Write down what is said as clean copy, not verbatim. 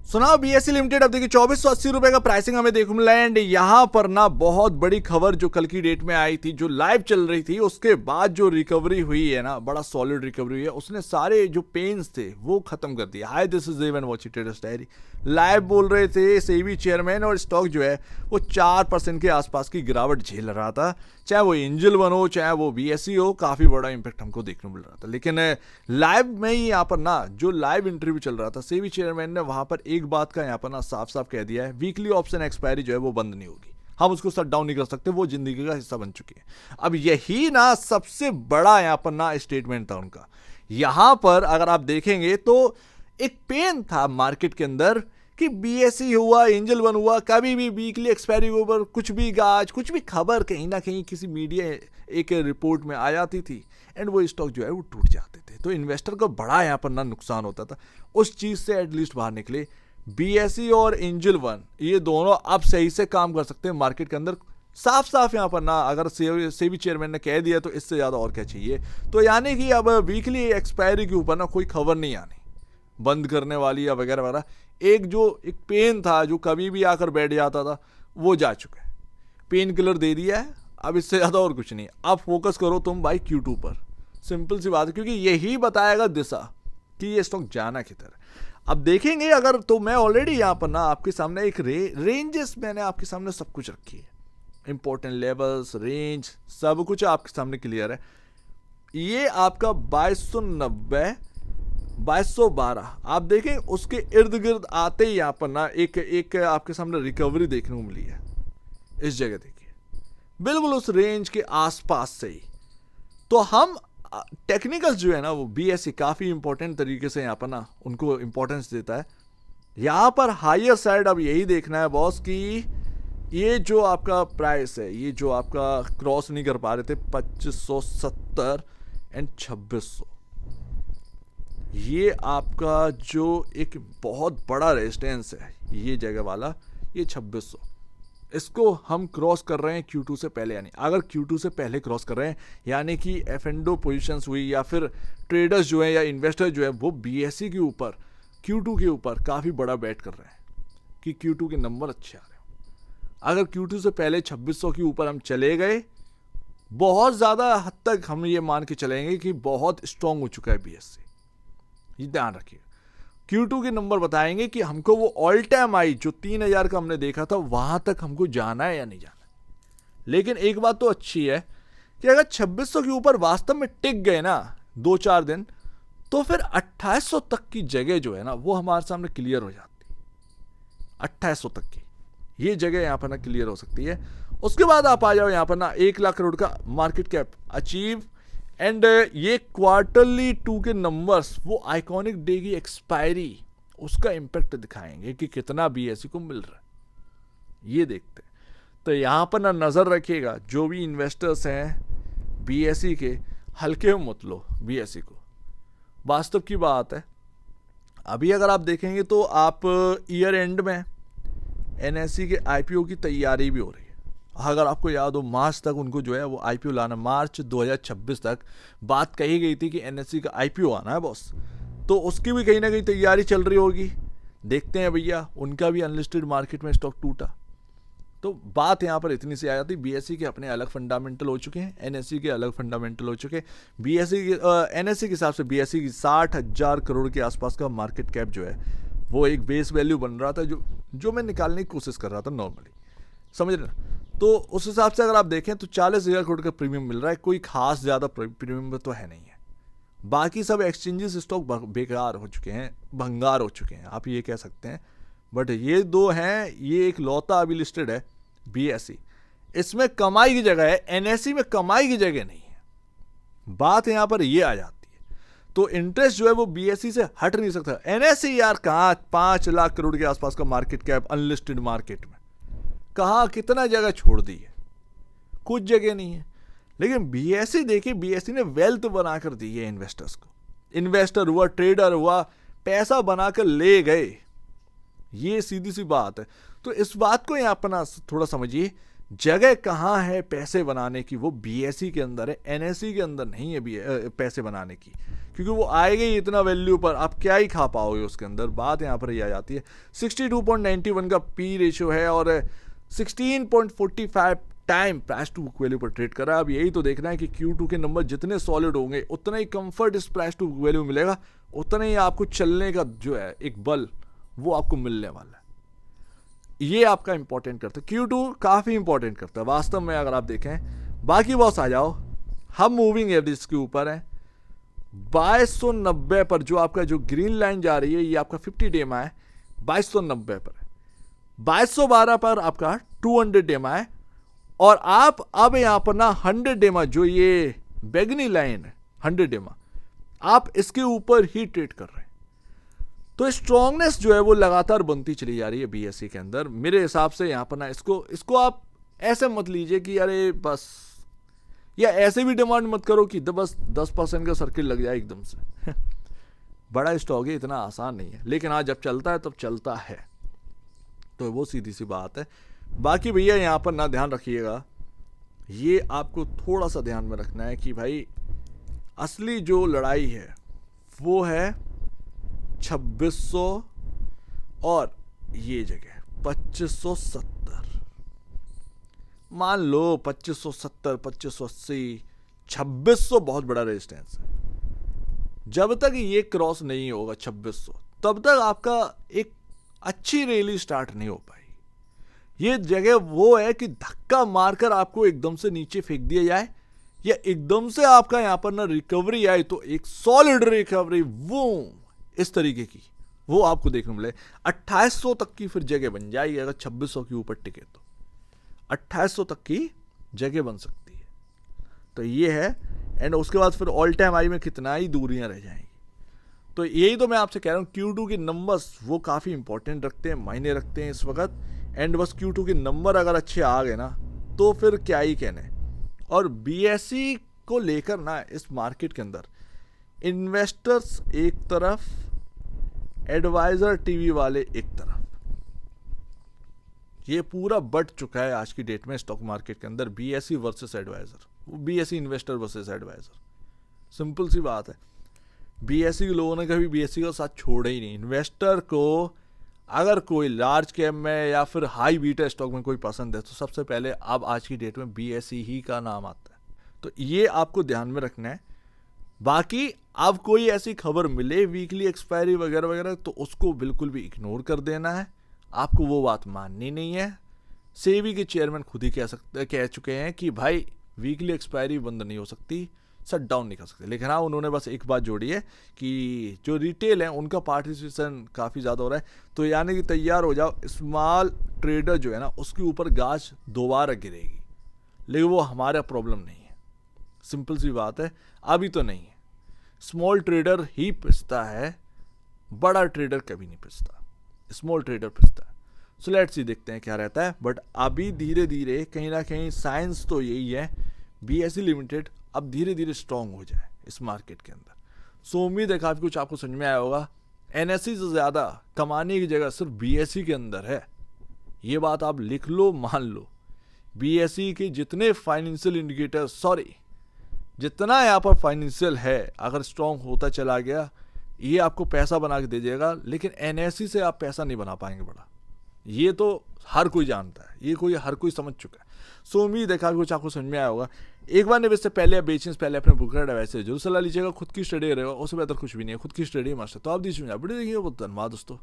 सुनाओ BSE limited अब देखिए 2480 रुपए का प्राइसिंग हमें देखने मिला है। एंड यहाँ पर ना बहुत बड़ी खबर जो कल की डेट में आई थी, जो लाइव चल रही थी, उसके बाद जो रिकवरी हुई है ना, बड़ा सॉलिड रिकवरी हुई है। उसने सारे जो पेन्स थे वो खत्म कर दिया। Hi this is Devan watching traders diary. Live बोल रहे थे सेबी चेयरमैन, और स्टॉक जो है वो 4% के आसपास की गिरावट झेल रहा था। चाहे वो एंजल वन हो, चाहे वो बीएसई हो, काफी बड़ा इंपैक्ट हमको देखने मिल रहा था। लेकिन लाइव में ही यहाँ पर ना जो लाइव इंटरव्यू चल रहा था, सेबी चेयरमैन ने वहां पर एक बात का यहाँ पर ना साफ साफ कह दिया है, वीकली ऑप्शन एक्सपायरी जो है वो बंद नहीं होगी। हम उसको शट डाउन नहीं कर सकते, वो जिंदगी का हिस्सा बन चुकी है। अब यही ना सबसे बड़ा यहाँ पर ना स्टेटमेंट था उनका। यहां पर अगर आप देखेंगे तो एक पेन था मार्केट के अंदर कि बीएसई हुआ, एंजल वन हुआ, कभी भी वीकली एक्सपायरी के ऊपर कुछ भी गाज, कुछ भी खबर कहीं ना कहीं किसी मीडिया एक रिपोर्ट में आ जाती थी, एंड वो स्टॉक जो है वो टूट जाते थे। तो इन्वेस्टर को बड़ा यहाँ पर ना नुकसान होता था। उस चीज़ से एटलीस्ट बाहर निकले। बीएसई और एंजल वन ये दोनों अब सही से काम कर सकते हैं मार्केट के अंदर। साफ साफ यहाँ पर ना अगर सेबी चेयरमैन ने कह दिया तो इससे ज़्यादा और क्या चाहिए। तो यानी कि अब वीकली एक्सपायरी के ऊपर ना कोई खबर नहीं आनी बंद करने वाली या वगैरह वगैरह। एक पेन था जो कभी भी आकर बैठ जाता था, वो जा चुका है। पेन किलर दे दिया है, अब इससे ज़्यादा और कुछ नहीं। अब फोकस करो तुम भाई Q2 पर। सिंपल सी बात है, क्योंकि यही बताएगा दिशा कि ये स्टॉक जाना किधर है। अब देखेंगे अगर, तो मैं ऑलरेडी यहाँ पर ना आपके सामने एक रेंजेस मैंने आपके सामने सब कुछ रखी है। इंपॉर्टेंट लेवल्स, रेंज, सब कुछ आपके सामने क्लियर है। ये आपका 2290, 2212 आप देखें, उसके इर्द गिर्द आते ही यहाँ पर ना एक आपके सामने रिकवरी देखने को मिली है। इस जगह देखिए, बिल्कुल उस रेंज के आसपास से ही। तो हम टेक्निकल्स जो है ना, वो बीएसई काफ़ी इंपॉर्टेंट तरीके से यहाँ पर ना उनको इंपॉर्टेंस देता है। यहाँ पर हायर साइड अब यही देखना है बॉस कि ये जो आपका प्राइस है, ये जो आपका क्रॉस नहीं कर पा रहे थे 2570 एंड 2600, ये आपका जो एक बहुत बड़ा रेजिस्टेंस है, ये जगह वाला, ये 2600, इसको हम क्रॉस कर रहे हैं Q2 से पहले। यानी अगर Q2 से पहले क्रॉस कर रहे हैं, यानी कि एफ&ओ पोजीशंस हुई, या फिर ट्रेडर्स जो है या इन्वेस्टर जो है वो बीएसई के ऊपर, Q2 के ऊपर काफ़ी बड़ा बैट कर रहे हैं कि Q2 के नंबर अच्छे आ रहे हैं। अगर Q2 से पहले 2600 के ऊपर हम चले गए, बहुत ज़्यादा हद तक हम ये मान के चलेंगे कि बहुत स्ट्रांग हो चुका है बीएसई। ये ध्यान रखिए। Q2 के नंबर बताएंगे कि हमको वो ऑल टाइम आई जो 3000 का हमने देखा था, वहां तक हमको जाना है या नहीं जाना। लेकिन एक बात तो अच्छी है कि अगर 2600 के ऊपर वास्तव में टिक गए ना 2-4 दिन, तो फिर 2800 तक की जगह जो है ना वो हमारे सामने क्लियर हो जाती है। 2800 तक की ये जगह यहाँ पर ना क्लियर हो सकती है। उसके बाद आप आ जाओ यहाँ पर ना 1 लाख करोड़ का मार्केट कैप अचीव, एंड ये क्वार्टरली 2 के नंबर्स, वो आइकॉनिक डे की एक्सपायरी, उसका इंपैक्ट दिखाएंगे कि कितना बीएसई को मिल रहा है। ये देखते हैं। तो यहाँ पर ना नज़र रखिएगा, जो भी इन्वेस्टर्स हैं बीएसई के, हल्के में मत लो बीएसई को। वास्तव की बात है, अभी अगर आप देखेंगे तो आप ईयर एंड में एनएसई के आईपीओ की तैयारी भी हो रही है। अगर आपको याद हो, मार्च तक उनको जो है वो आईपीओ लाना, मार्च 2026 तक बात कही गई थी कि एनएसई का आईपीओ आना है बॉस। तो उसकी भी कहीं ना कहीं तैयारी चल रही होगी। देखते हैं भैया, उनका भी अनलिस्टेड मार्केट में स्टॉक टूटा। तो बात यहाँ पर इतनी सी आ जाती, बीएसई के अपने अलग फंडामेंटल हो चुके हैं, एनएसई के अलग फंडामेंटल हो चुके हैं। बीएसई के एनएसई के हिसाब से बीएसई की 60,000 करोड़ के आसपास का मार्केट कैप जो है वो एक बेस वैल्यू बन रहा था, जो मैं निकालने की कोशिश कर रहा था नॉर्मली, समझ रहे ना। तो उस हिसाब से अगर आप देखें तो 40,000 करोड़ का प्रीमियम मिल रहा है। कोई खास ज़्यादा प्रीमियम तो है नहीं है। बाकी सब एक्सचेंजेस स्टॉक बेकार हो चुके हैं, भंगार हो चुके हैं, आप ये कह सकते हैं। बट ये दो हैं, ये एक लौता अभी लिस्टेड है बीएसई, इसमें कमाई की जगह है, एनएसई में कमाई की जगह नहीं है। बात यहाँ पर ये आ जाती है। तो इंटरेस्ट जो है वो बीएसई से हट नहीं सकता। एनएसई यार कहाँ 5 लाख करोड़ के आसपास का मार्केट कैप अनलिस्टेड मार्केट में, कहाँ कितना जगह छोड़ दी है, कुछ जगह नहीं है। लेकिन बीएसई देखिए, बीएसई ने वेल्थ बनाकर दी है इन्वेस्टर्स को। इन्वेस्टर हुआ, ट्रेडर हुआ, पैसा बनाकर ले गए। ये सीधी सी बात है। तो इस बात को यहाँ पर ना थोड़ा समझिए जगह कहाँ है पैसे बनाने की, वो बीएसई के अंदर है, एनएसई के अंदर नहीं है पैसे बनाने की, क्योंकि वो आएगा ही इतना वैल्यू पर, आप क्या ही खा पाओगे उसके अंदर। बात यहाँ पर ये आ जाती है। 62.91 का पी रेशियो है और 16.45 time price to book value पर ट्रेड कर रहा है। अब यही तो देखना है कि Q2 के नंबर जितने सॉलिड होंगे उतना ही कंफर्ट इस प्राइस टू बुक वैल्यू मिलेगा, उतना ही आपको चलने का जो है एक बल वो आपको मिलने वाला है। ये आपका इंपॉर्टेंट करता है, Q2 काफी इंपॉर्टेंट करता है वास्तव में अगर आप देखें। बाकी बॉस आ जाओ, हम मूविंग एवरेज के ऊपर है 2290 पर, जो आपका जो ग्रीन लाइन जा रही है ये आपका 50 डे में है 2290 पर है, 2212 पर आपका 200 डे में है, और आप अब यहां पर ना 100 डे में जो ये बैगनी लाइन है 100 डे में, आप इसके ऊपर ही ट्रेड कर रहे हैं। तो स्ट्रांगनेस जो है वो लगातार बनती चली जा रही है बीएसई के अंदर। मेरे हिसाब से यहां पर ना इसको आप ऐसे मत लीजिए कि अरे बस, या ऐसे भी डिमांड मत करो कि बस 10% का सर्किल लग जाए एकदम से बड़ा स्टॉक है, इतना आसान नहीं है, लेकिन हाँ जब चलता है तब चलता है, तो वो सीधी सी बात है। बाकी भैया यहाँ पर ना ध्यान रखिएगा, ये आपको थोड़ा सा ध्यान में रखना है कि भाई असली जो लड़ाई है वो है 2600 और ये जगह 2570। मान लो 2570, 2580, 2600 बहुत बड़ा रेजिस्टेंस है। जब तक ये क्रॉस नहीं होगा 2600, तब तक आपका एक अच्छी रैली स्टार्ट नहीं हो पाई। ये जगह वो है कि धक्का मारकर आपको एकदम से नीचे फेंक दिया जाए, या एकदम से आपका यहां पर ना रिकवरी आए तो एक सॉलिड रिकवरी वो इस तरीके की वो आपको देखने मिले। 2800 तक की फिर जगह बन जाएगी, अगर 2600 के ऊपर टिके तो 2800 तक की जगह बन सकती है। तो ये है, एंड उसके बाद फिर ऑल टाइम हाई में कितना ही दूरियां रह जाएंगी। तो यही तो मैं आपसे कह रहा हूँ, Q2 के नंबर्स वो काफ़ी इंपॉर्टेंट रखते हैं, मायने रखते हैं इस वक्त। एंड बस Q2 के नंबर अगर अच्छे आ गए ना तो फिर क्या ही कहने। और बीएसई को लेकर ना इस मार्केट के अंदर इन्वेस्टर्स एक तरफ, एडवाइजर टीवी वाले एक तरफ, ये पूरा बढ़ चुका है आज की डेट में स्टॉक मार्केट के अंदर, बीएसई वर्सेस एडवाइजर, वो BSE investor versus advisor. Simple सी बात है, बीएसई के लोगों ने कभी बीएसई का साथ छोड़ा ही नहीं। इन्वेस्टर को अगर कोई लार्ज कैप में या फिर हाई बीटा स्टॉक में कोई पसंद है तो सबसे पहले अब आज की डेट में बीएसई ही का नाम आता है। तो ये आपको ध्यान में रखना है। बाकी अब कोई ऐसी खबर मिले वीकली एक्सपायरी वगैरह वगैरह तो उसको बिल्कुल भी इग्नोर कर देना है, आपको वो बात माननी नहीं है। सेबी के चेयरमैन खुद ही कह चुके हैं कि भाई वीकली एक्सपायरी बंद नहीं हो सकती, शट डाउन नहीं कर सकते। लेकिन हाँ, उन्होंने बस एक बात जोड़ी है कि जो रिटेल है उनका पार्टिसिपेशन काफ़ी ज़्यादा हो रहा है, तो यानी कि तैयार हो जाओ, स्मॉल ट्रेडर जो है ना उसके ऊपर गाज दोबारा गिरेगी। लेकिन वो हमारा प्रॉब्लम नहीं है, सिंपल सी बात है, अभी तो नहीं है। स्मॉल ट्रेडर ही पिसता है, बड़ा ट्रेडर कभी नहीं पिसता, स्मॉल ट्रेडर पिसता है। सो लेट्स सी, देखते हैं क्या रहता है। बट अभी धीरे धीरे कहीं ना कहीं साइंस तो यही है, बीएसई लिमिटेड अब धीरे धीरे स्ट्रांग हो जाए इस मार्केट के अंदर। सो उम्मीद है काफ़ी कुछ आपको समझ में आया होगा। एनएसई से ज़्यादा कमाने की जगह सिर्फ बीएसई के अंदर है, ये बात आप लिख लो, मान लो। बीएसई के जितने फाइनेंशियल इंडिकेटर, जितना यहाँ पर फाइनेंशियल है, अगर स्ट्रांग होता चला गया ये आपको पैसा बना के दे देगा, लेकिन एनएसई से आप पैसा नहीं बना पाएंगे बड़ा। ये तो हर कोई जानता है, ये हर कोई समझ चुका है। सो उम्मीद है काफ़ी कुछ आपको समझ में आया होगा। एक बार निवेश से पहले या बेचने से पहले अपने ब्रोकर एडवाइस जरूर सलाह लीजिएगा। खुद की स्टडी रहेगा, उससे बेहतर कुछ भी नहीं है, खुद की स्टडी मस्त है। तो आप दीजिए वीडियो देखिए, बहुत धन्यवाद दोस्तों।